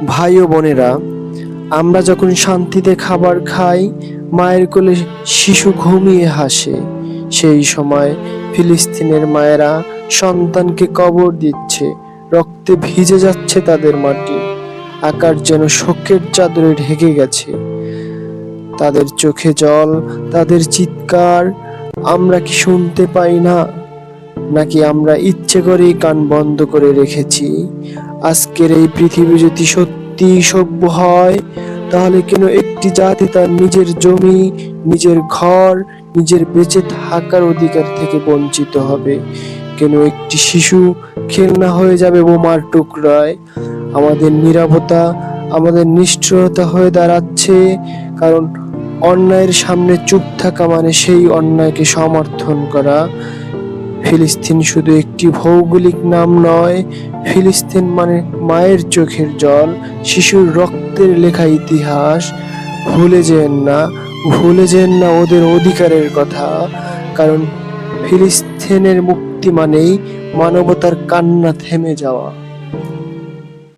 ভাই ও বোনেরা, আমরা যখন শান্তিতে খাবার খাই, মায়ের কোলে শিশু ঘুমিয়ে হাসে, সেই সময় ফিলিস্তিনের মায়েরা সন্তানকে কবর দিচ্ছে, রক্তে ভিজে যাচ্ছে তাদের মাটি। আকাশ যেন শোকের চাদরে ঢেকে গেছে। তাদের চোখে জল, তাদের চিৎকার আমরা কি শুনতে পাই না? নাকি আমরা ইচ্ছে করেই কান বন্ধ করে রেখেছি? আজকের এই পৃথিবী যদি সত্যি সভ্য হয়, তাহলে কেন একটি জাতি তার নিজের জমি, নিজের ঘর, নিজের বেঁচে থাকার অধিকার থেকে বঞ্চিত হবে? কেন একটি শিশু খেলনা হয়ে যাবে বোমার টুকরায়? আমাদের নীরবতা, আমাদের নিষ্ঠুরতা হয়ে দাঁড়াচ্ছে, কারণ অন্যায়ের সামনে চুপ থাকা মানে সেই অন্যায়কে সমর্থন করা। ফিলিস্তিন শুধু একটি ভৌগোলিক নাম নয়, ফিলিস্তিন মানে মায়ের চোখের জল, শিশুর রক্তের লেখা ইতিহাস। ভুলে যেন না, ভুলে যেন না ওদের অধিকারের কথা, কারণ ফিলিস্তিনের মুক্তি মানেই মানবতার কান্না থেমে যাওয়া।